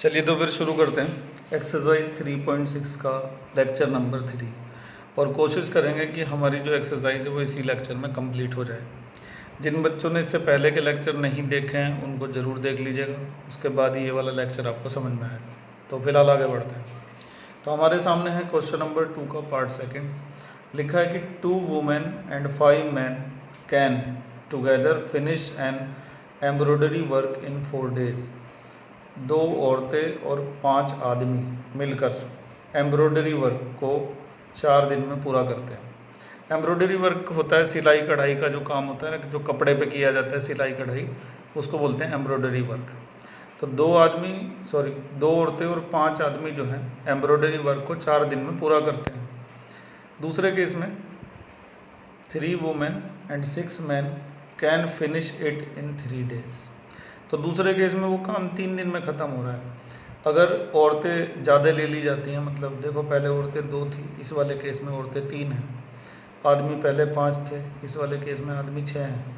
चलिए तो फिर शुरू करते हैं एक्सरसाइज 3.6 का लेक्चर नंबर 3 और कोशिश करेंगे कि हमारी जो एक्सरसाइज है वो इसी लेक्चर में कंप्लीट हो जाए। जिन बच्चों ने इससे पहले के लेक्चर नहीं देखे हैं उनको ज़रूर देख लीजिएगा, उसके बाद ही ये वाला लेक्चर आपको समझ में आएगा। तो फिलहाल आगे बढ़ते हैं। तो हमारे सामने है क्वेश्चन नंबर 2 का पार्ट सेकेंड। लिखा है कि 2 women and 5 man can together finish an embroidery work in 4 days। 2 औरतें और 5 आदमी मिलकर एम्ब्रॉयडरी वर्क को 4 दिन में पूरा करते हैं। एम्ब्रॉयडरी वर्क होता है सिलाई कढ़ाई का जो काम होता है ना, जो कपड़े पे किया जाता है सिलाई कढ़ाई, उसको बोलते हैं एम्ब्रॉयडरी वर्क। तो 2 औरतें और 5 आदमी जो हैं एम्ब्रॉयडरी वर्क को 4 दिन में पूरा करते हैं। दूसरे केस में 3 women and 6 man can finish it in 3 days। तो दूसरे केस में वो काम 3 दिन में ख़त्म हो रहा है। अगर औरतें ज़्यादा ले ली जाती हैं, मतलब देखो पहले औरतें 2 थी, इस वाले केस में औरतें 3 हैं, आदमी पहले 5 थे, इस वाले केस में आदमी 6 हैं।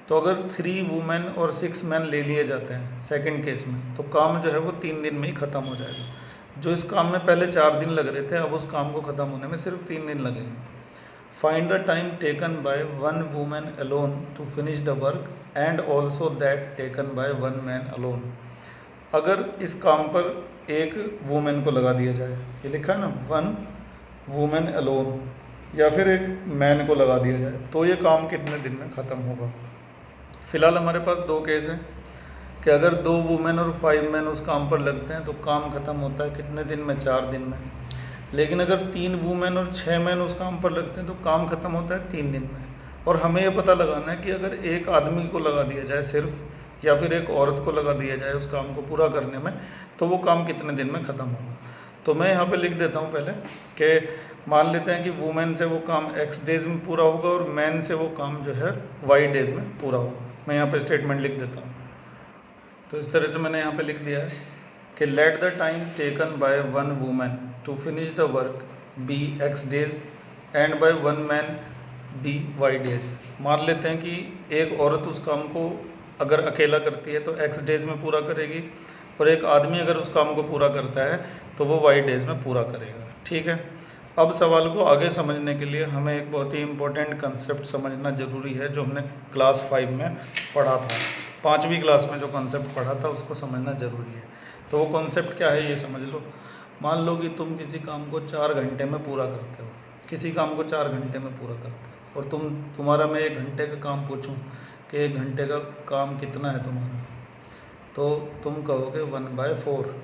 तो अगर 3 वुमेन और 6 मैन ले लिए जाते हैं सेकंड केस में, तो काम जो है वो 3 दिन में ही ख़त्म हो जाएगा। जो इस काम में पहले 4 दिन लग रहे थे, अब उस काम को ख़त्म होने में सिर्फ 3 दिन लगेंगे। Find the time taken by 1 woman alone to finish the work and also that taken by 1 man alone। अगर इस काम पर एक वुमेन को लगा दिया जाए, ये लिखा है ना 1 woman alone, या फिर एक मैन को लगा दिया जाए, तो ये काम कितने दिन में ख़त्म होगा। फ़िलहाल हमारे पास 2 केस हैं कि अगर 2 वुमेन और 5 मैन उस काम पर लगते हैं तो काम ख़त्म होता है कितने दिन में, 4 दिन में। लेकिन अगर 3 वुमेन और 6 मैन उस काम पर लगते हैं तो काम ख़त्म होता है 3 दिन में। और हमें ये पता लगाना है कि अगर एक आदमी को लगा दिया जाए सिर्फ, या फिर एक औरत को लगा दिया जाए उस काम को पूरा करने में, तो वो काम कितने दिन में ख़त्म होगा। तो मैं यहाँ पे लिख देता हूँ पहले कि मान लेते हैं कि वुमेन से वो काम x डेज़ में पूरा होगा और मैन से वो काम जो है y डेज़ में पूरा होगा। मैं यहाँ पे स्टेटमेंट लिख देता हूँ। तो इस तरह से मैंने यहाँ पे लिख दिया है कि let the time taken by 1 women to finish the work be x days and by 1 man be y days. मान लेते हैं कि एक औरत उस काम को अगर अकेला करती है तो x डेज में पूरा करेगी, और एक आदमी अगर उस काम को पूरा करता है तो वो y डेज में पूरा करेगा। ठीक है। अब सवाल को आगे समझने के लिए हमें एक बहुत ही इम्पोर्टेंट कंसेप्ट समझना ज़रूरी है, जो हमने क्लास 5 में पढ़ा था। 5वीं क्लास में जो कॉन्सेप्ट पढ़ा था उसको समझना ज़रूरी है। तो वो कॉन्सेप्ट क्या है ये समझ लो। मान लो कि तुम किसी काम को 4 घंटे में पूरा करते हो, किसी काम को 4 घंटे में पूरा करते हो, और तुम्हारा मैं 1 घंटे का काम पूछूं कि 1 घंटे का काम कितना है तुम्हारा, तो तुम कहोगे 1/4।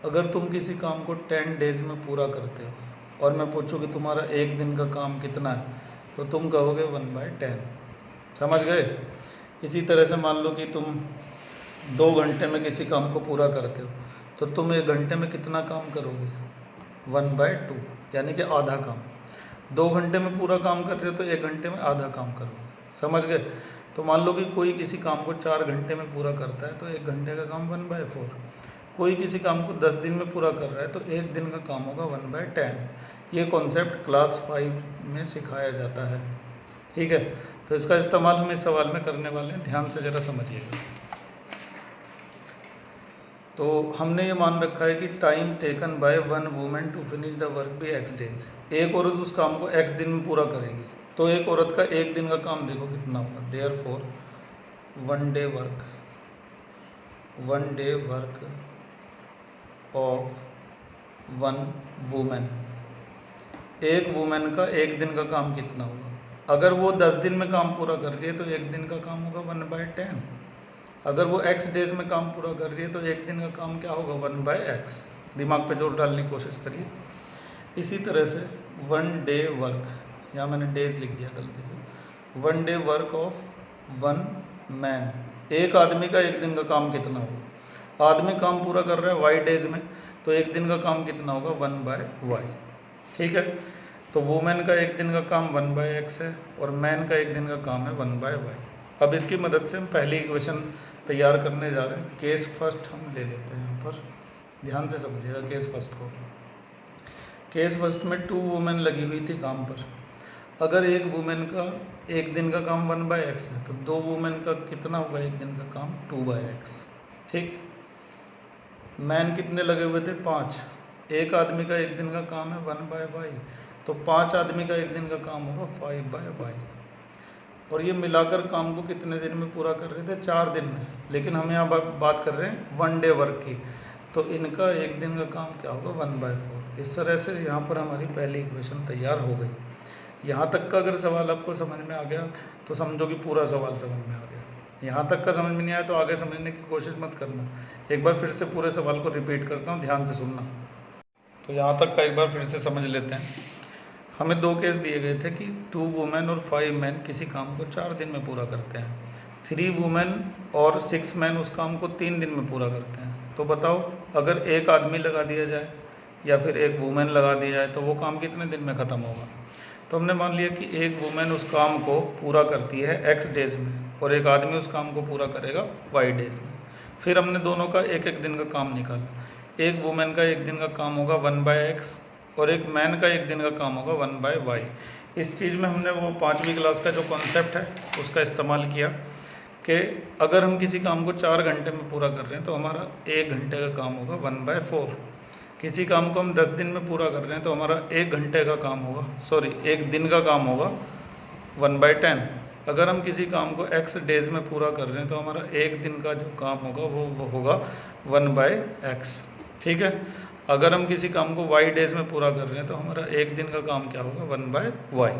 अगर तुम किसी काम को 10 डेज़ में पूरा करते हो और मैं पूछूं कि तुम्हारा 1 दिन का काम कितना है, तो तुम कहोगे 1/10। समझ गए। इसी तरह से मान लो कि तुम 2 घंटे में किसी काम को पूरा करते हो, तो तुम 1 घंटे में कितना काम करोगे, 1/2, यानी कि आधा काम। 2 घंटे में पूरा काम कर रहे हो तो 1 घंटे में आधा काम करोगे। समझ गए। तो मान लो कि कोई किसी काम को 4 घंटे में पूरा करता है तो 1 घंटे का काम 1/4। कोई किसी काम को 10 दिन में पूरा कर रहा है तो 1 दिन का काम होगा 1/10। ये कॉन्सेप्ट क्लास 5 में सिखाया जाता है। ठीक है। तो इसका इस्तेमाल हम इस सवाल में करने वाले हैं, ध्यान से ज़रा समझिएगा। तो हमने ये मान रखा है कि time taken by 1 women to finish the work be x days. एक औरत उस काम को x दिन में पूरा करेगी, तो एक औरत का 1 दिन का काम देखो कितना होगा। Therefore 1 day work of 1 women. एक वुमेन का 1 दिन का काम कितना होगा। अगर वो 10 दिन में काम पूरा कर रही है तो 1 दिन का काम होगा 1/10। अगर वो x डेज में काम पूरा कर रही है तो 1 दिन का काम क्या होगा, 1/x। दिमाग पे जोर डालने की कोशिश करिए। इसी तरह से 1 डे वर्क, यहाँ मैंने डेज लिख दिया गलती से, 1 डे वर्क ऑफ 1 मैन। एक आदमी का 1 दिन का काम कितना होगा। आदमी काम पूरा कर रहा है y डेज में, तो 1 दिन का काम कितना होगा, 1/y। ठीक है। तो वुमेन का 1 दिन का काम 1/x है और मैन का 1 दिन का काम है 1/y। अब इसकी मदद से हम पहली इक्वेशन तैयार करने जा रहे हैं। केस फर्स्ट हम ले लेते हैं, यहाँ पर ध्यान से समझिएगा केस फर्स्ट को। केस फर्स्ट में 2 वुमेन लगी हुई थी काम पर। अगर एक वुमेन का 1 दिन का काम 1/x है तो 2 वुमेन का कितना होगा 1 दिन का काम, 2/x। ठीक। मैन कितने लगे हुए थे? 5। एक आदमी का एक दिन का काम है 1/y, तो 5 आदमी का एक दिन का काम होगा 5/y। और ये मिलाकर काम को कितने दिन में पूरा कर रहे थे? 4 दिन में। लेकिन हम यहाँ बात कर रहे हैं 1 डे वर्क की, तो इनका एक दिन का काम क्या होगा? 1/4। इस तरह से यहाँ पर हमारी पहली इक्वेशन तैयार हो गई। यहाँ तक का अगर सवाल आपको समझ में आ गया तो समझो कि पूरा सवाल समझ में आ गया। यहाँ तक का समझ में नहीं आया तो आगे समझने की कोशिश मत करना। एक बार फिर से पूरे सवाल को रिपीट करता हूँ, ध्यान से सुनना। तो यहाँ तक का एक बार फिर से समझ लेते हैं। हमें 2 केस दिए गए थे कि 2 वुमेन और 5 मैन किसी काम को 4 दिन में पूरा करते हैं, 3 वुमेन और 6 मैन उस काम को 3 दिन में पूरा करते हैं। तो बताओ, अगर एक आदमी लगा दिया जाए या फिर एक वुमेन लगा दी जाए तो वो काम कितने दिन में ख़त्म होगा? तो हमने मान लिया कि एक वुमेन उस काम को पूरा करती है x डेज में और एक आदमी उस काम को पूरा करेगा y डेज में। फिर हमने दोनों का एक एक दिन का काम निकाला। एक वुमेन का एक दिन का काम होगा 1/x और एक मैन का एक दिन का काम होगा 1/y। इस चीज़ में हमने वो 5वीं क्लास का जो कॉन्सेप्ट है उसका इस्तेमाल किया कि अगर हम किसी काम को 4 घंटे में पूरा कर रहे हैं तो हमारा 1 घंटे का काम होगा 1/4। किसी काम को हम 10 दिन में पूरा कर रहे हैं तो हमारा 1 घंटे का काम होगा, एक दिन का काम होगा 1/10। अगर हम किसी काम को x डेज में पूरा कर रहे हैं तो हमारा एक दिन का जो काम होगा वो होगा 1/x। ठीक है। अगर हम किसी काम को y डेज में पूरा कर रहे हैं तो हमारा एक दिन का काम क्या होगा? 1/y।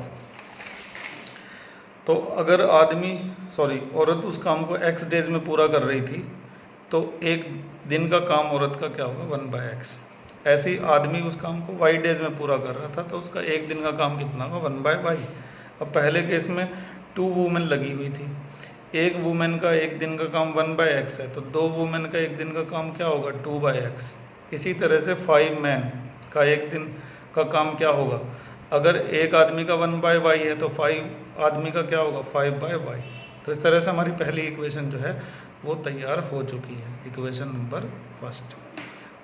तो अगर औरत उस काम को x डेज में पूरा कर रही थी तो एक दिन का काम औरत का क्या होगा? 1/x। ऐसे ही आदमी उस काम को y डेज में पूरा कर रहा था तो उसका एक दिन का काम कितना होगा? 1/y। अब पहले केस में 2 वुमेन लगी हुई थी, एक वुमेन का एक दिन का काम 1/x है, तो 2 वुमेन का एक दिन का काम क्या होगा? 2/x। इसी तरह से 5 मैन का एक दिन का काम क्या होगा? अगर एक आदमी का 1/y है तो 5 आदमी का क्या होगा? 5/y। तो इस तरह से हमारी पहली इक्वेशन जो है वो तैयार हो चुकी है, इक्वेशन नंबर फर्स्ट।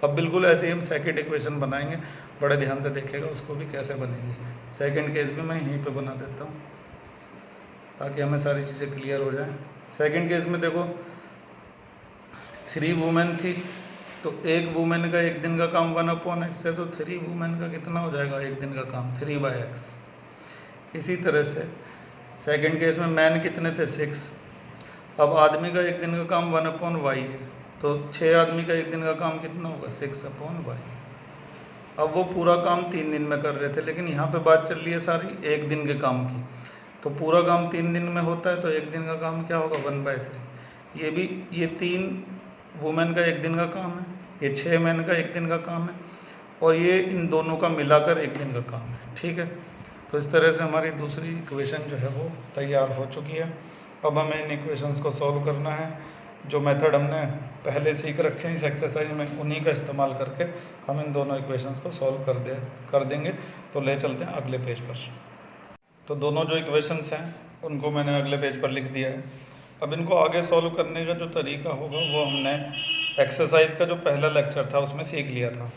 अब बिल्कुल ऐसे ही हम सेकंड इक्वेशन बनाएंगे, बड़े ध्यान से देखिएगा उसको भी कैसे बनेगी। सेकंड केस भी मैं यहीं पे बना देता हूँ ताकि हमें सारी चीज़ें क्लियर हो जाएं। सेकंड केस में देखो 3 वुमेन थी, तो एक वुमेन का एक दिन का काम 1/x है, तो 3 वुमेन का कितना हो जाएगा एक दिन का काम? 3/x। इसी तरह से सेकंड केस में मैन कितने थे? 6। अब आदमी का एक दिन का काम 1/y है, तो 6 आदमी का एक दिन का काम कितना होगा? 6/y। अब वो पूरा काम 3 दिन में कर रहे थे, लेकिन यहाँ पे बात चल रही है सारी एक दिन के काम की, तो पूरा काम 3 दिन में होता है तो एक दिन का काम क्या होगा? 1/3। ये 3 वुमेन का एक दिन का काम है, ये 6 मैन का एक दिन का काम है और ये इन दोनों का मिलाकर एक दिन का काम है। ठीक है। तो इस तरह से हमारी दूसरी इक्वेशन जो है वो तैयार हो चुकी है। अब हमें इन इक्वेशंस को सॉल्व करना है। जो मेथड हमने पहले सीख रखे हैं इस एक्सरसाइज में, उन्हीं का इस्तेमाल करके हम इन दोनों इक्वेशंस को सॉल्व कर देंगे। तो ले चलते हैं अगले पेज पर। तो दोनों जो इक्वेशंस हैं उनको मैंने अगले पेज पर लिख दिया है। अब इनको आगे सॉल्व करने का जो तरीका होगा वो हमने एक्सरसाइज का जो पहला लेक्चर था उसमें सीख लिया था।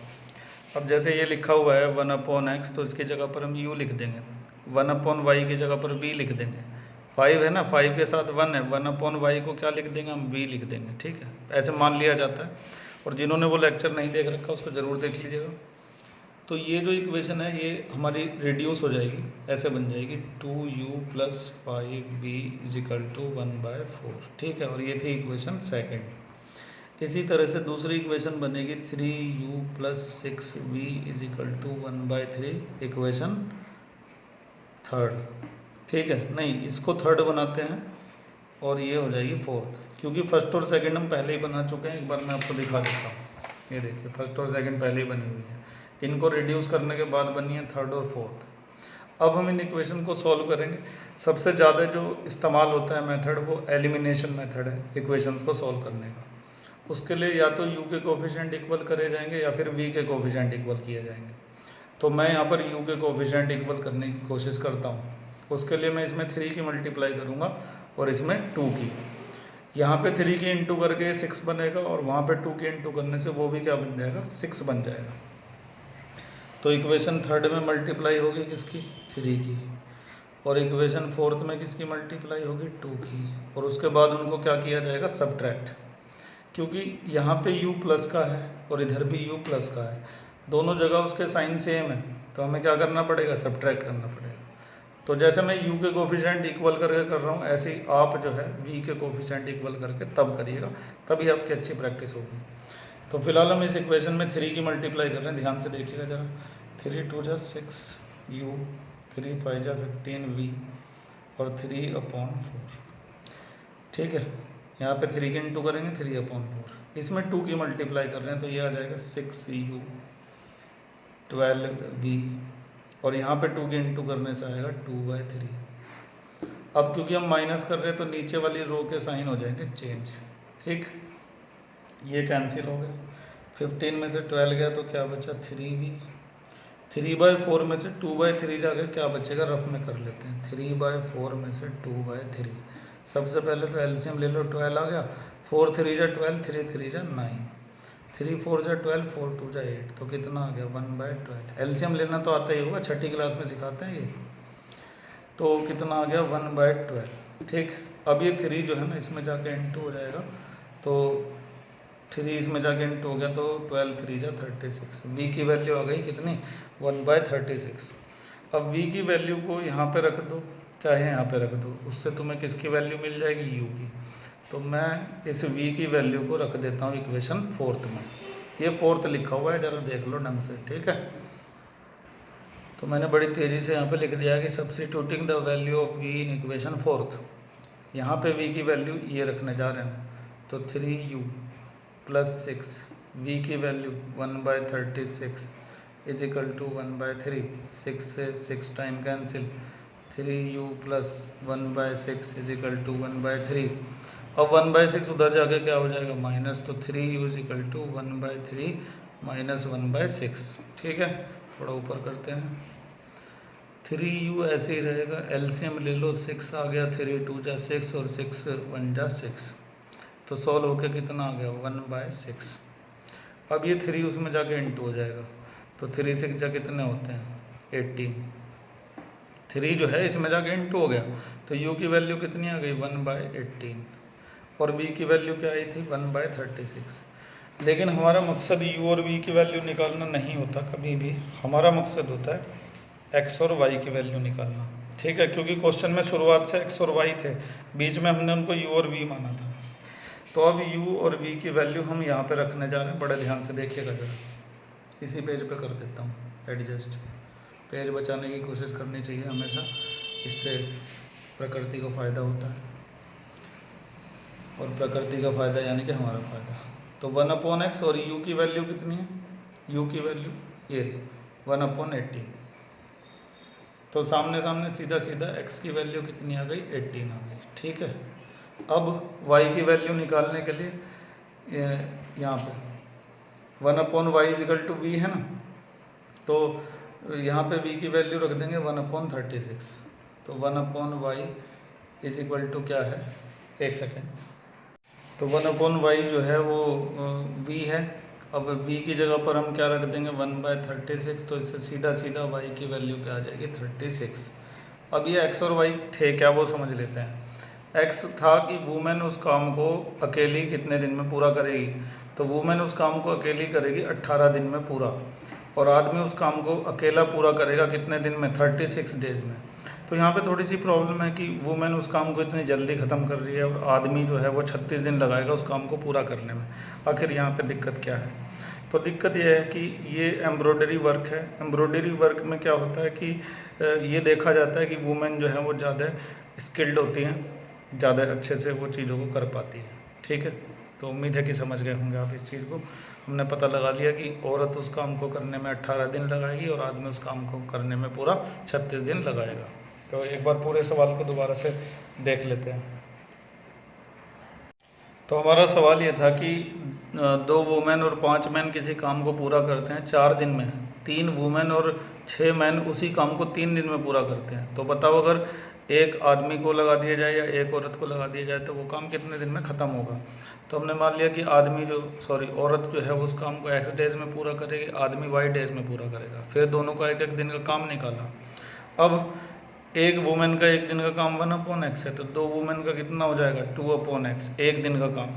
अब जैसे ये लिखा हुआ है 1/x, तो इसकी जगह पर हम u लिख देंगे, 1/y की जगह पर b लिख देंगे। 5 है ना, 5 के साथ 1 है, 1/y को क्या लिख देंगे? हम b लिख देंगे। ठीक है, ऐसे मान लिया जाता है। और जिन्होंने वो लेक्चर नहीं देख रखा उसको ज़रूर देख लीजिएगा। तो ये जो इक्वेशन है ये हमारी रिड्यूस हो जाएगी, ऐसे बन जाएगी 2u + 5v = 1/4। ठीक है, और ये थी इक्वेशन सेकंड। इसी तरह से दूसरी इक्वेशन बनेगी 3u + 6v = 1/3, इक्वेशन थर्ड। ठीक है, नहीं इसको थर्ड बनाते हैं और ये हो जाएगी फोर्थ, क्योंकि फर्स्ट और सेकंड हम पहले ही बना चुके हैं। एक बार मैं आपको दिखा देता हूँ। ये देखिए फर्स्ट और सेकंड पहले ही बनी हुई है, इनको रिड्यूस करने के बाद बनी है थर्ड और फोर्थ। अब हम इन इक्वेशन को सॉल्व करेंगे। सबसे ज़्यादा जो इस्तेमाल होता है मेथड वो एलिमिनेशन मेथड है इक्वेशंस को सॉल्व करने का। उसके लिए या तो u के कोफिशिएंट इक्वल करे जाएंगे या फिर v के कोफिशिएंट इक्वल किए जाएंगे। तो मैं यहाँ पर u के कोफिशिएंट इक्वल करने की कोशिश करता हूँ। उसके लिए मैं इसमें 3 की मल्टीप्लाई करूँगा और इसमें 2 की। यहाँ पे 3 की इंटू करके 6 बनेगा और वहाँ पे 2 की इंटू करने से वो भी क्या बन जाएगा? 6 बन जाएगा। तो इक्वेशन थर्ड में मल्टीप्लाई होगी किसकी? 3 की। और इक्वेशन फोर्थ में किसकी मल्टीप्लाई होगी? 2 की। और उसके बाद उनको क्या किया जाएगा? सब्ट्रैक्ट, क्योंकि यहाँ पे u प्लस का है और इधर भी u प्लस का है, दोनों जगह उसके साइन सेम है, तो हमें क्या करना पड़ेगा, सब्ट्रैक्ट करना पड़ेगा। तो जैसे मैं u के कोफिशिएंट इक्वल करके कर रहा हूँ, ऐसे ही आप जो है v के कोफिशिएंट इक्वल करके तब करिएगा, तभी आपकी अच्छी प्रैक्टिस होगी। तो फिलहाल हम इस इक्वेशन में 3 की मल्टीप्लाई कर रहे हैं, ध्यान से देखिएगा जरा। 3 2 6 u, 3 5 15 v और 3/4, ठीक है। यहाँ पे 3 के इंटू करेंगे 3/4, इसमें 2 की मल्टीप्लाई कर रहे हैं तो ये आ जाएगा 6u 12v और यहाँ पे 2 के इंटू करने से आएगा 2/3। अब क्योंकि हम माइनस कर रहे हैं तो नीचे वाली रो के साइन हो जाएंगे चेंज, ठीक, ये कैंसिल हो गया। 15 में से 12 गया तो क्या बचा 3v, 3/4 में से 2/3 जा गया, क्या बचेगा रफ में कर लेते हैं, 3/4 में से 2/3। सबसे पहले तो एलसीएम ले लो, 12 आ गया, 4 3 जा 12, 3 3 जा 9, 3 4 जा 12, 4 2 जा 8, तो कितना आ गया 1/12। एलसीएम लेना तो आता ही होगा, छठी क्लास में सिखाते हैं ये। तो कितना आ गया 1/12, ठीक। अब ये 3 जो है ना इसमें जाके इंटू हो जाएगा, तो 3 इसमें जाके इंटू हो गया तो 12 3 जा 36। v की वैल्यू आ गई कितनी 1/36। अब v की वैल्यू को यहाँ पे रख दो चाहे यहाँ पे रख दो, उससे तुम्हें किसकी वैल्यू मिल जाएगी u की। तो मैं इस v की वैल्यू को रख देता हूँ इक्वेशन 4th में, ये 4th लिखा हुआ है, ज़रा देख लो ढंग से, ठीक है। तो मैंने बड़ी तेज़ी से यहाँ पे लिख दिया कि substituting the value of v in equation 4th, यहाँ पे v की वैल्यू ये रखने जा रहे हैं, तो 3u + 6, v की वैल्यू 1/36 इज इक्वल टू 1/3, 6 से 6 time cancel, 3u + 1/6 is equal to 1/3। अब 1/6 उधर जाके क्या हो जाएगा माइनस, तो 3u is equal to 1/3 minus 1/6, ठीक है। थोड़ा ऊपर करते हैं, 3u ऐसे ही रहेगा, एलसीएम ले लो, 6 आ गया, 3 2 जा 6 और 6 1 जा 6, तो सॉल्व होकर कितना आ गया 1/6। अब ये 3 उसमें जाके इंटू हो जाएगा, तो 3 6 जा कितने होते हैं 18, 3 जो है इसमें जाके इंटू हो गया, तो u की वैल्यू कितनी आ गई 1/18 और v की वैल्यू क्या आई थी 1/36। लेकिन हमारा मकसद u और v की वैल्यू निकालना नहीं होता कभी भी, हमारा मकसद होता है x और y की वैल्यू निकालना, ठीक है। क्योंकि क्वेश्चन में शुरुआत से x और y थे, बीच में हमने उनको u और v माना था। तो अब u और v की वैल्यू हम यहाँ पे रखने जा रहे हैं, बड़े ध्यान से देखिएगा जरा। इसी पेज पे कर देता हूँ एडजस्ट, पेज बचाने की कोशिश करनी चाहिए हमेशा, इससे प्रकृति को फ़ायदा होता है और प्रकृति का फ़ायदा यानी कि हमारा फ़ायदा। तो 1/x और u की वैल्यू कितनी है, u की वैल्यू ये रही 1/18, तो सामने सामने सीधा सीधा x की वैल्यू कितनी आ गई 18 आ गई, ठीक है। अब y की वैल्यू निकालने के लिए यहाँ पे 1/y is equal to v है ना, तो यहाँ पे v की वैल्यू रख देंगे 1/36, तो 1/y इज इक्वल टू क्या है, एक सेकेंड, तो 1/y जो है वो v है। अब v की जगह पर हम क्या रख देंगे 1/36, तो इससे सीधा सीधा y की वैल्यू क्या आ जाएगी 36। अब ये x और y थे क्या वो समझ लेते हैं। x था कि वुमेन उस काम को अकेली कितने दिन में पूरा करेगी, तो वुमेन उस काम को अकेली करेगी 18 दिन में पूरा, और आदमी उस काम को अकेला पूरा करेगा कितने दिन में 36 डेज में। तो यहाँ पे थोड़ी सी प्रॉब्लम है कि वुमेन उस काम को इतनी जल्दी ख़त्म कर रही है और आदमी जो है वो 36 दिन लगाएगा उस काम को पूरा करने में। आखिर यहाँ पे दिक्कत क्या है, तो दिक्कत यह है कि ये एम्ब्रॉयडरी वर्क है। एम्ब्रॉयडरी वर्क में क्या होता है कि ये देखा जाता है कि वुमेन जो है वो ज़्यादा स्किल्ड होती हैं, ज़्यादा अच्छे से वो चीज़ों को कर पाती है, ठीक है। तो उम्मीद है कि समझ गए होंगे आप इस चीज़ को। हमने पता लगा लिया कि औरत उस काम को करने में 18 दिन लगाएगी और आदमी उस काम को करने में पूरा 36 दिन लगाएगा। तो एक बार पूरे सवाल को दोबारा से देख लेते हैं। तो हमारा सवाल ये था कि 2 वुमेन और 5 मैन किसी काम को पूरा करते हैं 4 दिन में, 3 वुमेन और 6 मैन उसी काम को 3 दिन में पूरा करते हैं। तो बताओ अगर एक आदमी को लगा दिया जाए या एक औरत को लगा दिया जाए तो वो काम कितने दिन में ख़त्म होगा। तो हमने मान लिया कि औरत जो है वो उस काम को x डेज में पूरा करेगी, आदमी y डेज में पूरा करेगा। फिर दोनों का एक एक दिन का काम निकाला। अब एक वुमेन का एक दिन का काम 1/x है, तो 2 वुमेन का कितना हो जाएगा 2/x, एक दिन का काम।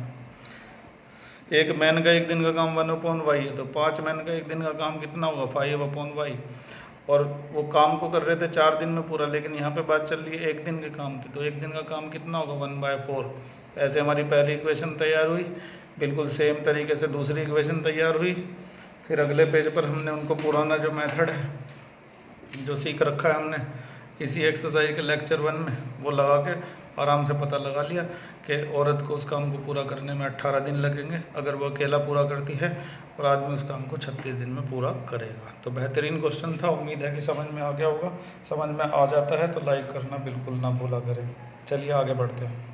एक मैन का एक दिन का काम 1/y है, तो 5 मैन का एक दिन का काम कितना होगा 5/y। और वो काम को कर रहे थे 4 दिन में पूरा, लेकिन यहाँ पे बात चल रही है एक दिन के काम की, तो एक दिन का काम कितना होगा 1/4। ऐसे हमारी पहली इक्वेशन तैयार हुई। बिल्कुल सेम तरीके से दूसरी इक्वेशन तैयार हुई। फिर अगले पेज पर हमने उनको पुराना जो मेथड है जो सीख रखा है हमने इसी एक्सरसाइज के लेक्चर 1 में, वो लगा के आराम से पता लगा लिया कि औरत को उस काम को पूरा करने में 18 दिन लगेंगे अगर वो अकेला पूरा करती है, और आदमी उस काम को 36 दिन में पूरा करेगा। तो बेहतरीन क्वेश्चन था, उम्मीद है कि समझ में आ गया होगा। समझ में आ जाता है तो लाइक करना बिल्कुल ना भूला करें। चलिए आगे बढ़ते हैं।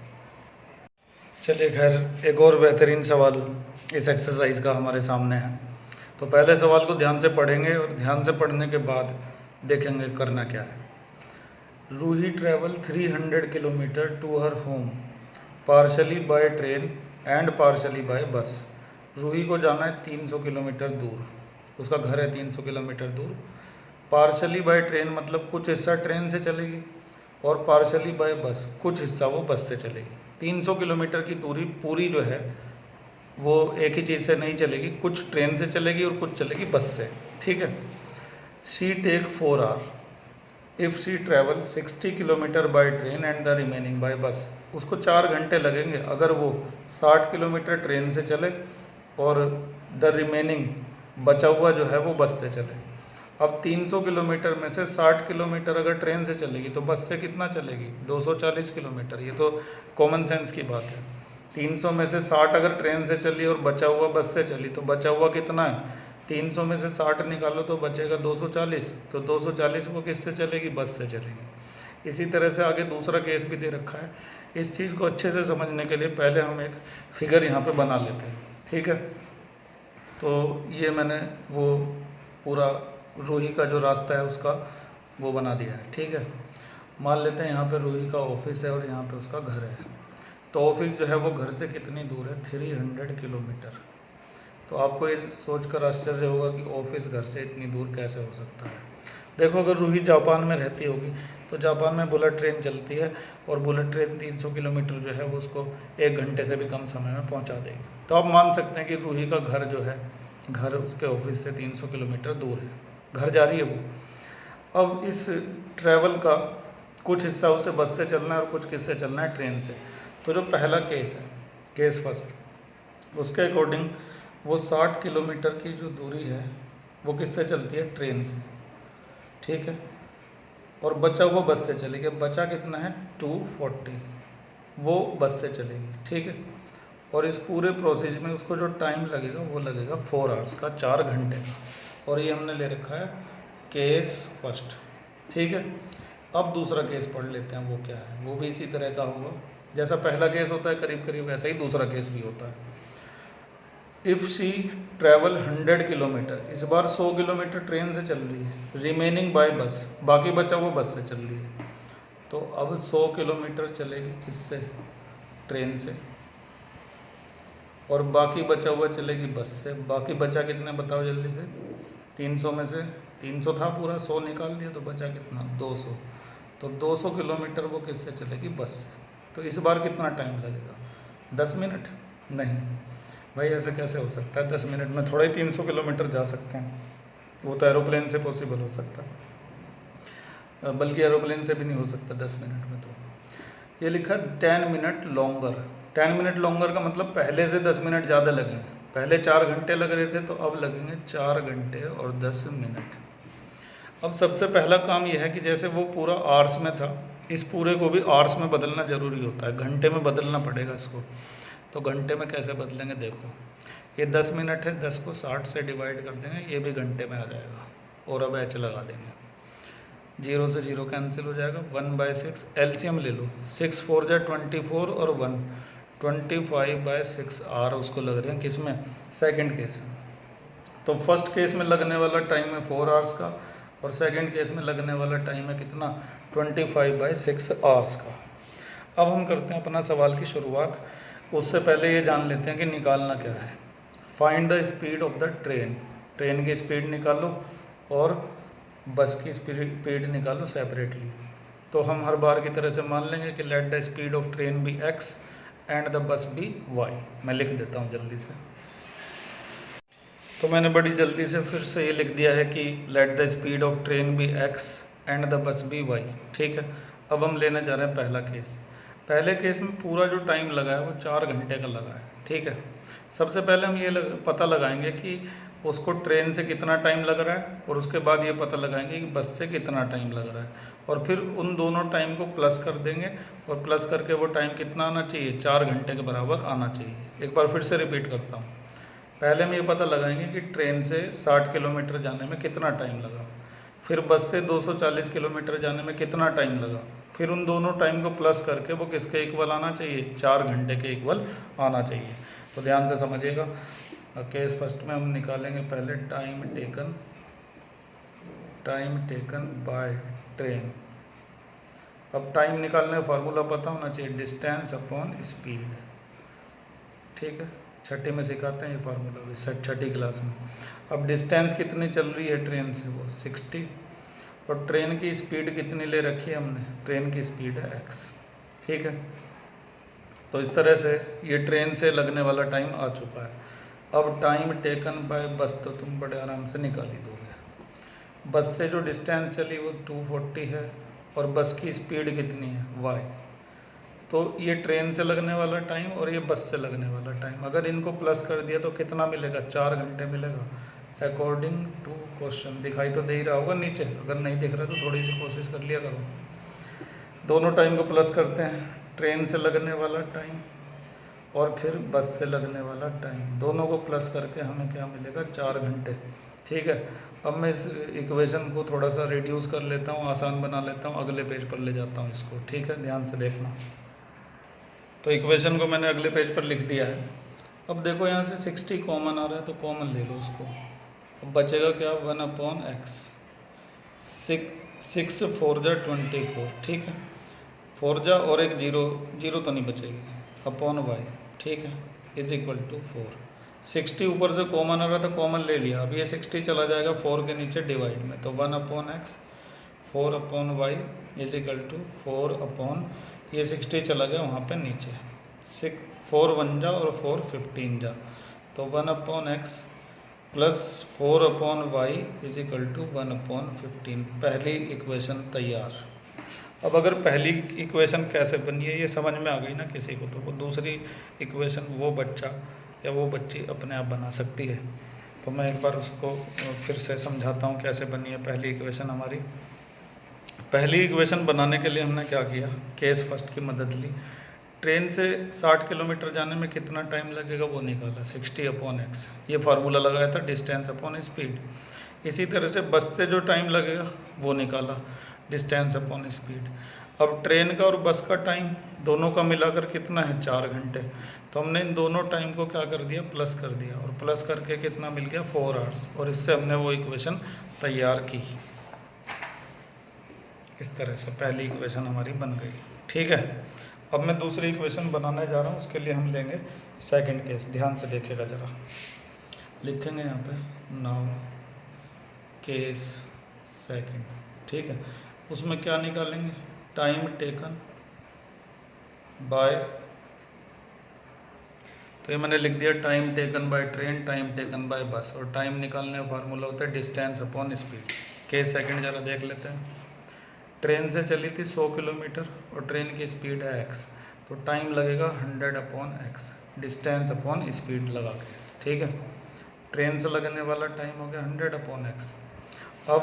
चलिए खैर, एक और बेहतरीन सवाल इस एक्सरसाइज का हमारे सामने है। तो पहले सवाल को ध्यान से पढ़ेंगे और ध्यान से पढ़ने के बाद देखेंगे करना क्या है। Ruhi travel 300 kilometre to her home partially by train and partially by bus. Ruhi को जाना है 300 किलोमीटर दूर, उसका घर है 300 किलोमीटर दूर। पार्शली बाय ट्रेन मतलब कुछ हिस्सा ट्रेन से चलेगी, और पार्शली बाय बस कुछ हिस्सा वो बस से चलेगी। 300 किलोमीटर की दूरी पूरी जो है वो एक ही चीज़ से नहीं चलेगी, कुछ ट्रेन से चलेगी और कुछ चलेगी बस से, ठीक है। She take 4 hour if she travel 60 kilometre by train and the remaining by bus. उसको 4 घंटे लगेंगे अगर वो 60 किलोमीटर ट्रेन से चले और द रिमेनिंग बचा हुआ जो है वो बस से चले। अब 300 किलोमीटर में से 60 किलोमीटर अगर ट्रेन से चलेगी तो बस से कितना चलेगी 240 किलोमीटर। ये तो कॉमन सेंस की बात है। 300 में से 60 अगर ट्रेन से चली और बचा हुआ बस से चली तो बचा हुआ कितना है 300 में से 60 निकालो तो बचेगा 240। तो 240 वो किससे चलेगी बस से चलेगी। इसी तरह से आगे दूसरा केस भी दे रखा है। इस चीज़ को अच्छे से समझने के लिए पहले हम एक फिगर यहाँ पे बना लेते हैं, ठीक है। तो ये मैंने वो पूरा रूही का जो रास्ता है उसका वो बना दिया है, ठीक है। मान लेते हैं यहाँ पे रूही का ऑफिस है और यहाँ पे उसका घर है। तो ऑफिस जो है वो घर से कितनी दूर है 300 किलोमीटर। तो आपको ये सोचकर आश्चर्य होगा कि ऑफिस घर से इतनी दूर कैसे हो सकता है। देखो, अगर रूही जापान में रहती होगी तो जापान में बुलेट ट्रेन चलती है और बुलेट ट्रेन 300 किलोमीटर जो है वो उसको 1 घंटे से भी कम समय में पहुंचा देगी। तो आप मान सकते हैं कि रूही का घर जो है घर उसके ऑफिस से 300 किलोमीटर दूर है, घर जा रही है वो। अब इस ट्रैवल का कुछ हिस्सा उसे बस से चलना है और कुछ किससे चलना है ट्रेन से। तो जो पहला केस है, केस फर्स्ट, उसके अकॉर्डिंग वो 60 किलोमीटर की जो दूरी है वो किससे चलती है ट्रेन से, ठीक है। और बचा हुआ बस से चलेगी। बचा कितना है 240, वो बस से चलेगी, ठीक है। और इस पूरे प्रोसेस में उसको जो टाइम लगेगा वो लगेगा 4 आवर्स का, 4 घंटे का। और ये हमने ले रखा है केस फर्स्ट, ठीक है। अब दूसरा केस पढ़ लेते हैं, वो क्या है। वो भी इसी तरह का होगा जैसा पहला केस होता है करीब करीब, वैसा ही दूसरा केस भी होता है। इफ़ शी ट्रैवल 100 किलोमीटर, इस बार 100 किलोमीटर ट्रेन से चल रही है, रिमेनिंग बाय बस, बाकी बचा वो बस से चल रही है। तो अब 100 किलोमीटर चलेगी किससे ट्रेन से, और बाकी बचा हुआ चलेगी बस से। बाकी बचा कितने बताओ जल्दी से। 300 में से 300 था पूरा, 100 निकाल दिया तो बचा कितना 200। तो 200 किलोमीटर वो किससे चलेगी बस से। तो इस बार कितना टाइम लगेगा 10 मिनट? नहीं भाई, ऐसे कैसे हो सकता है 10 मिनट में थोड़ा ही 300 किलोमीटर जा सकते हैं। वो तो एरोप्लेन से पॉसिबल हो सकता है, बल्कि एरोप्लेन से भी नहीं हो सकता 10 मिनट में। तो ये लिखा 10 मिनट लॉन्गर। 10 मिनट लॉन्गर का मतलब पहले से 10 मिनट ज़्यादा लगेंगे। पहले 4 घंटे लग रहे थे तो अब लगेंगे 4 घंटे और 10 मिनट। अब सबसे पहला काम यह है कि जैसे वो पूरा आवर्स में था, इस पूरे को भी आवर्स में बदलना ज़रूरी होता है, घंटे में बदलना पड़ेगा इसको। तो घंटे में कैसे बदलेंगे, देखो ये 10 मिनट है, 10 को 60 से डिवाइड कर देंगे, ये भी घंटे में आ जाएगा। और अब एच लगा देंगे, 0 से 0 कैंसिल हो जाएगा, 1/6 एलसीएम ले लो, 6 4 जा 24 और 1 25/6 आर उसको लग रहे हैं किस में, सेकेंड केस में। तो फर्स्ट केस में लगने वाला टाइम है 4 आवर्स का, और सेकेंड केस में लगने वाला टाइम है कितना 25/6 आवर्स का। अब हम करते हैं अपना सवाल की शुरुआत। उससे पहले ये जान लेते हैं कि निकालना क्या है। Find the speed of the train. Train की स्पीड निकालो और बस की स्पीड निकालो सेपरेटली। तो हम हर बार की तरह से मान लेंगे कि let the speed of train be x and the bus be y। मैं लिख देता हूँ जल्दी से। तो मैंने बड़ी जल्दी से फिर से ये लिख दिया है कि let the speed of train be x and the bus be y। ठीक है, अब हम लेने जा रहे हैं पहला केस। पहले केस में पूरा जो टाइम लगा है वो 4 घंटे का लगा है। ठीक है, सबसे पहले हम ये पता लगाएंगे कि उसको ट्रेन से कितना टाइम लग रहा है, और उसके बाद ये पता लगाएंगे कि बस से कितना टाइम लग रहा है, और फिर उन दोनों टाइम को प्लस कर देंगे, और प्लस करके वो टाइम कितना आना चाहिए, 4 घंटे के बराबर आना चाहिए। एक बार फिर से रिपीट करता हूँ। पहले हम ये पता लगाएंगे कि ट्रेन से 60 किलोमीटर जाने में कितना टाइम लगा, फिर बस से 240 किलोमीटर जाने में कितना टाइम लगा, फिर उन दोनों टाइम को प्लस करके वो किसके इक्वल आना चाहिए, 4 घंटे के इक्वल आना चाहिए। तो ध्यान से समझिएगा। केस फर्स्ट में हम निकालेंगे पहले टाइम टेकन बाय ट्रेन। अब टाइम निकालने का फार्मूला पता होना चाहिए, डिस्टेंस अपॉन स्पीड। ठीक है, छठी में सिखाते हैं ये फार्मूला भी, छठी क्लास में। अब डिस्टेंस कितनी चल रही है ट्रेन से, वो 60, और ट्रेन की स्पीड कितनी ले रखी है हमने, ट्रेन की स्पीड है x। ठीक है, तो इस तरह से ये ट्रेन से लगने वाला टाइम आ चुका है। अब टाइम टेकन बाय बस तो तुम बड़े आराम से निकाल ही दोगे। बस से जो डिस्टेंस चली वो 240 है, और बस की स्पीड कितनी है, y। तो ये ट्रेन से लगने वाला टाइम और ये बस से लगने वाला टाइम, अगर इनको प्लस कर दिया तो कितना मिलेगा, 4 घंटे मिलेगा अकॉर्डिंग टू क्वेश्चन। दिखाई तो दे ही रहा होगा नीचे, अगर नहीं दिख रहा तो थोड़ी सी कोशिश कर लिया करो। दोनों टाइम को प्लस करते हैं, ट्रेन से लगने वाला टाइम और फिर बस से लगने वाला टाइम, दोनों को प्लस करके हमें क्या मिलेगा, 4 घंटे। ठीक है, अब मैं इस इक्वेशन को थोड़ा सा रिड्यूस कर लेता हूँ, आसान बना लेता हूँ, अगले पेज पर ले जाता हूँ इसको। ठीक है, ध्यान से देखना। तो इक्वेशन को मैंने अगले पेज पर लिख दिया है। अब देखो यहाँ से 60 कॉमन आ रहा है, तो कॉमन ले लो उसको। अब बचेगा क्या, 1/x। 6 4 जा 24। ठीक है, 4 जा और एक जीरो तो नहीं बचेगी, अपॉन y। ठीक है, इज इक्वल टू 4। 60 ऊपर से कॉमन आ रहा था, कॉमन ले लिया। अब ये 60 चला जाएगा 4 के नीचे डिवाइड में, तो 1/x 4/y is equal to 4 ये 60 चला गया वहाँ पे नीचे, 4 1 जा और 4 15 जा, तो 1/x plus 4/y is equal to 1/15। पहली इक्वेशन तैयार। अब अगर पहली इक्वेशन कैसे बनी है ये समझ में आ गई ना किसी को, तो वो दूसरी इक्वेशन वो बच्चा या वो बच्ची अपने आप बना सकती है। तो मैं एक बार उसको फिर से समझाता हूँ कैसे बनी है पहली इक्वेशन हमारी। पहली इक्वेशन बनाने के लिए हमने क्या किया, केस फर्स्ट की मदद ली। ट्रेन से 60 किलोमीटर जाने में कितना टाइम लगेगा वो निकाला, 60/x। ये फार्मूला लगाया था, डिस्टेंस अपॉन स्पीड। इसी तरह से बस से जो टाइम लगेगा वो निकाला, डिस्टेंस अपॉन स्पीड। अब ट्रेन का और बस का टाइम दोनों का मिलाकर कितना है, 4 घंटे। तो हमने इन दोनों टाइम को क्या कर दिया, प्लस कर दिया, और प्लस करके कितना मिल गया, 4 आवर्स, और इससे हमने वो इक्वेशन तैयार की। इस तरह से पहली इक्वेशन हमारी बन गई। ठीक है, अब मैं दूसरी इक्वेशन बनाने जा रहा हूँ, उसके लिए हम लेंगे सेकंड केस। ध्यान से देखिएगा ज़रा, लिखेंगे यहाँ पे नाउ केस सेकंड। ठीक है, उसमें क्या निकालेंगे, टाइम टेकन बाय, तो ये मैंने लिख दिया time taken by train, time taken bye बस, और टाइम निकालने का फार्मूला होता है distance upon speed. Case second ज़रा देख लेते हैं। ट्रेन से चली थी 100 किलोमीटर और ट्रेन की स्पीड है x, तो टाइम लगेगा 100/x, डिस्टेंस अपॉन स्पीड लगा के। ठीक है, ट्रेन से लगने वाला टाइम हो गया 100/x। अब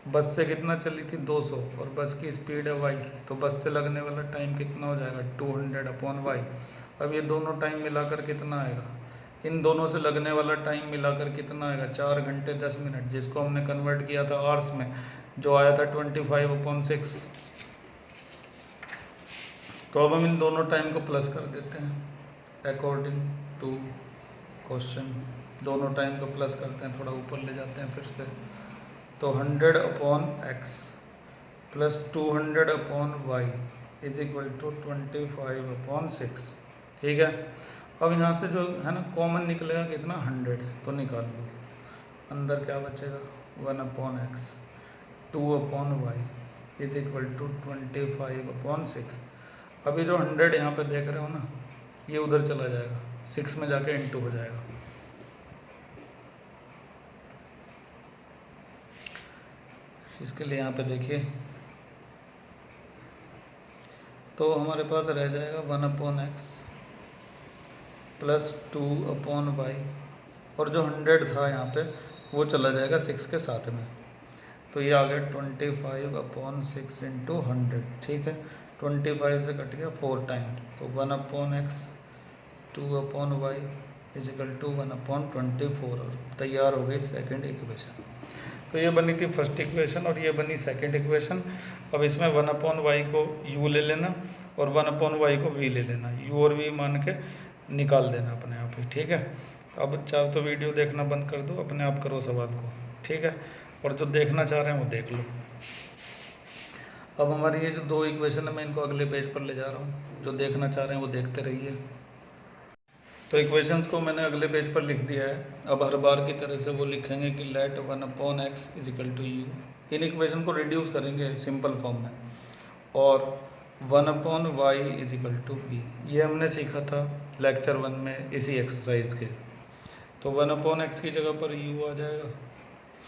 बस से कितना चली थी, 200, और बस की स्पीड है y, तो बस से लगने वाला टाइम कितना हो जाएगा, 200/y। अब ये दोनों टाइम मिलाकर कितना आएगा, इन दोनों से लगने वाला टाइम मिलाकर कितना आएगा, 4 घंटे 10 मिनट, जिसको हमने कन्वर्ट किया था आवर्स में, जो आया था 25/6। तो अब हम इन दोनों टाइम को प्लस कर देते हैं अकॉर्डिंग टू क्वेश्चन। दोनों टाइम को प्लस करते हैं, थोड़ा ऊपर ले जाते हैं फिर से, तो 100/x plus 200/y is equal to 25/6। ठीक है, अब यहाँ से जो है ना कॉमन निकलेगा कितना, 100, तो निकाल लो। अंदर क्या बचेगा, 1/x 2/y is equal to 25/6। अभी जो 100 यहाँ पे देख रहे हो ना, ये उधर चला जाएगा, 6 में जाके इंटू हो जाएगा। इसके लिए यहाँ पे देखिए, तो हमारे पास रह जाएगा 1/x प्लस 2/y, और जो 100 था यहाँ पे वो चला जाएगा 6 के साथ में, तो ये आ गया 25/6 इंटू 100। ठीक है, 25 से कट गया 4 टाइम, तो 1/x 2/y इजिकल टू 1/24, और तैयार हो गई सेकेंड इक्वेशन। तो ये बनी थी फर्स्ट इक्वेशन और ये बनी सेकेंड इक्वेशन। अब इसमें 1/y को u ले लेना और 1/y को v ले लेना, u और v मान के निकाल देना अपने आप ही। ठीक है, अब चाहे तो वीडियो देखना बंद कर दो, अपने आप करो सवाल को। ठीक है, और जो देखना चाह रहे हैं वो देख लो। अब हमारी ये जो दो इक्वेशन है मैं इनको अगले पेज पर ले जा रहा हूँ, जो देखना चाह रहे हैं वो देखते रहिए। तो इक्वेशंस को मैंने अगले पेज पर लिख दिया है। अब हर बार की तरह से वो लिखेंगे कि let 1/x is equal to u। इन इक्वेशन को रिड्यूस करेंगे सिंपल फॉर्म में, और 1/y इजिकल टू v। ये हमने सीखा था लेक्चर 1 में इसी एक्सरसाइज के। तो 1/x की जगह पर u आ जाएगा,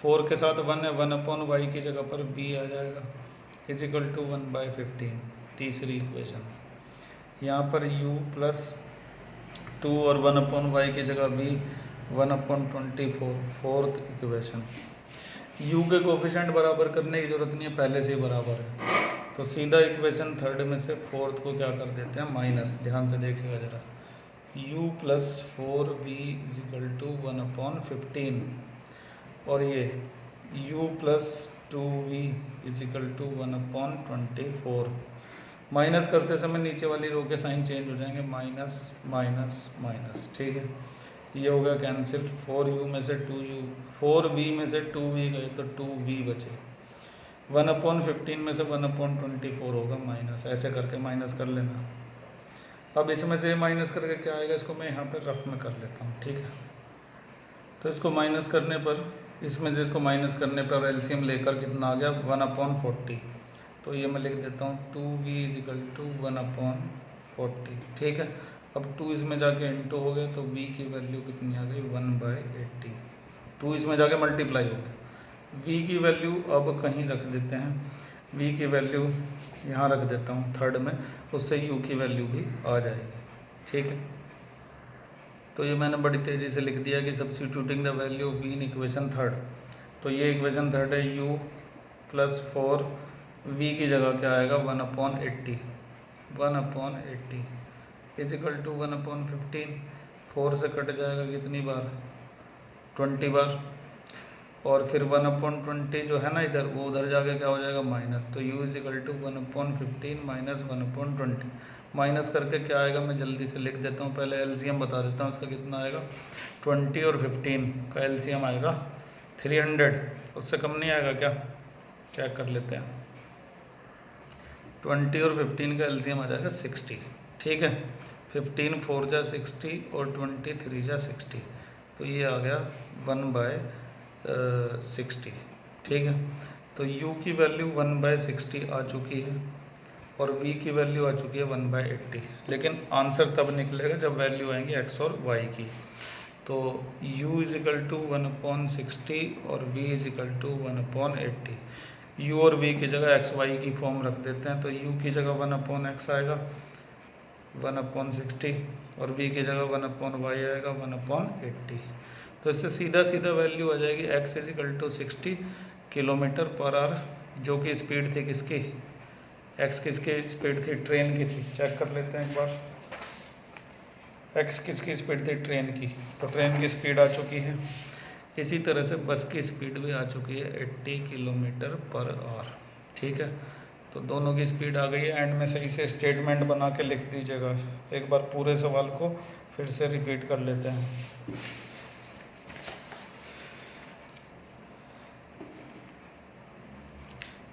4 के साथ 1 है, 1/y की जगह पर v आ जाएगा इजिकल टू 1/15। तीसरी इक्वेशन, यहाँ पर u प्लस 2 और 1/y की जगह v 1/24। फोर्थ इक्वेशन, u के कोफिशिएंट बराबर करने की जरूरत नहीं है, पहले से ही बराबर है, तो सीधा इक्वेशन थर्ड में से फोर्थ को क्या कर देते हैं माइनस। ध्यान से देखिएगा जरा, u plus 4v is equal to 1/15, और ये u plus 2v is equal to 1/24। Minus करते समय नीचे वाली रो के साइन चेंज हो जाएंगे, माइनस माइनस माइनस। ठीक है, ये हो गया कैंसिल, 4u में से 2u, 4v में से 2v गए तो 2v बचे, 1/15 में से 1/24 होगा माइनस। ऐसे करके माइनस कर लेना। अब इसमें से माइनस करके क्या आएगा, इसको मैं यहाँ पर रफ में कर लेता हूँ। ठीक है, तो इसको माइनस करने पर, इसमें से इसको माइनस करने पर एलसीएम लेकर कितना आ गया 1/40। तो ये मैं लिख देता हूँ 2v इजिकल टू 1/40। ठीक है, अब 2 इसमें जाके इंटू हो गया, तो v की वैल्यू कितनी आ गई 1/80। 2 इसमें जाके मल्टीप्लाई हो गया, v की वैल्यू अब कहीं रख देते हैं, v की वैल्यू यहाँ रख देता हूँ थर्ड में, उससे u की वैल्यू भी आ जाएगी। ठीक है, तो ये मैंने बड़ी तेज़ी से लिख दिया कि substituting the value of v in equation third. तो ये इक्वेशन थर्ड है, u प्लस 4 v की जगह क्या आएगा 1/80, 1/80 इजिकल टू 1/15। 4 से कट जाएगा कितनी बार 20 बार, और फिर 1/20 जो है ना इधर, वो उधर जाके क्या हो जाएगा माइनस। तो u इजिकल टू 1/15 माइनस 1/20। माइनस करके क्या आएगा मैं जल्दी से लिख देता हूँ, पहले एलसीएम बता देता हूँ इसका कितना आएगा। 20 और 15 का एलसीएम आएगा 300, उससे कम नहीं आएगा क्या, चेक कर लेते हैं। 20 और 15 का एलसीएम आ जाएगा 60। ठीक है, 15 4 जा 60 और 20 3 जा 60, तो ये आ गया 1/60। ठीक है, तो u की वैल्यू 1/60 आ चुकी है और v की वैल्यू आ चुकी है 1/80, लेकिन आंसर तब निकलेगा जब वैल्यू आएंगी x और y की। तो u इजिकल टू 1/60 और v इजिकल टू 1/80। u और v की जगह x y की फॉर्म रख देते हैं, तो u की जगह 1/x आएगा 1/60 और v की जगह 1/y आएगा 1/80। तो इससे सीधा सीधा वैल्यू आ जाएगी x is equal to 60 kilometre per hour, जो कि स्पीड थी किसकी, x किसकी स्पीड थी, ट्रेन की थी। चेक कर लेते हैं एक बार, x किसकी स्पीड थी, ट्रेन की, तो ट्रेन की स्पीड आ चुकी है। इसी तरह से बस की स्पीड भी आ चुकी है 80 किलोमीटर पर आवर। ठीक है, तो दोनों की स्पीड आ गई है। एंड में सही से स्टेटमेंट बना के लिख दीजिएगा। एक बार पूरे सवाल को फिर से रिपीट कर लेते हैं।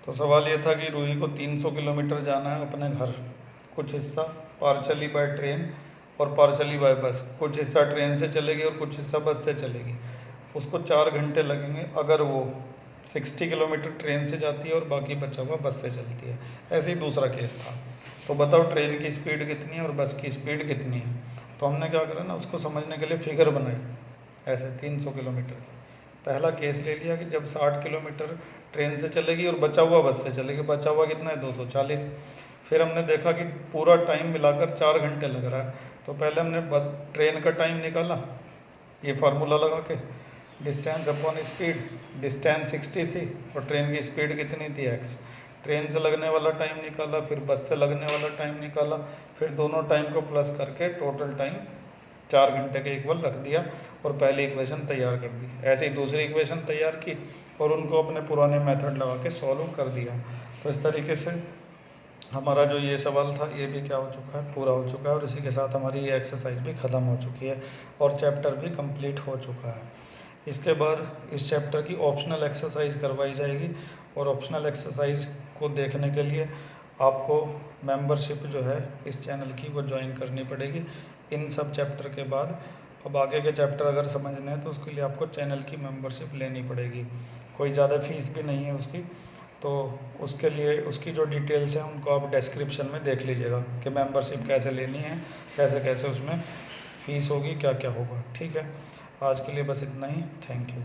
तो सवाल ये था कि रूही को 300 किलोमीटर जाना है अपने घर, कुछ हिस्सा पार्शली बाय ट्रेन और पार्शली बाय बस। कुछ हिस्सा ट्रेन से चलेगी और कुछ हिस्सा बस से चलेगी। उसको 4 घंटे लगेंगे अगर वो 60 किलोमीटर ट्रेन से जाती है और बाकी बचा हुआ बस से चलती है। ऐसे ही दूसरा केस था। तो बताओ ट्रेन की स्पीड कितनी है और बस की स्पीड कितनी है। तो हमने क्या करा ना, उसको समझने के लिए फिगर बनाई ऐसे 300 किलोमीटर की। पहला केस ले लिया कि जब 60 किलोमीटर ट्रेन से चलेगी और बचा हुआ बस से चलेगी, बचा हुआ कितना है 240। फिर हमने देखा कि पूरा टाइम मिलाकर 4 घंटे लग रहा है, तो पहले हमने बस ट्रेन का टाइम निकाला, ये फार्मूला लगा के, डिस्टेंस अपॉन स्पीड, डिस्टेंस 60 थी और ट्रेन की स्पीड कितनी थी x, ट्रेन से लगने वाला टाइम निकाला, फिर बस से लगने वाला टाइम निकाला, फिर दोनों टाइम को प्लस करके टोटल टाइम 4 घंटे के इक्वल रख दिया और पहली इक्वेशन तैयार कर दी। ऐसे ही दूसरी इक्वेशन तैयार की और उनको अपने पुराने मेथड लगा के सॉल्व कर दिया। तो इस तरीके से हमारा जो ये सवाल था ये भी क्या हो चुका है, पूरा हो चुका है, और इसी के साथ हमारी ये एक्सरसाइज भी ख़त्म हो चुकी है और चैप्टर भी कंप्लीट हो चुका है। इसके बाद इस चैप्टर की ऑप्शनल एक्सरसाइज करवाई जाएगी और ऑप्शनल एक्सरसाइज को देखने के लिए आपको मेंबरशिप जो है इस चैनल की वो ज्वाइन करनी पड़ेगी इन सब चैप्टर के बाद। अब आगे के चैप्टर अगर समझने हैं तो उसके लिए आपको चैनल की मेंबरशिप लेनी पड़ेगी, कोई ज़्यादा फीस भी नहीं है उसकी, तो उसके लिए उसकी जो डिटेल्स हैं उनको आप डिस्क्रिप्शन में देख लीजिएगा कि मेंबरशिप कैसे लेनी है, कैसे कैसे उसमें फ़ीस होगी, क्या क्या होगा। ठीक है, आज के लिए बस इतना ही, थैंक यू।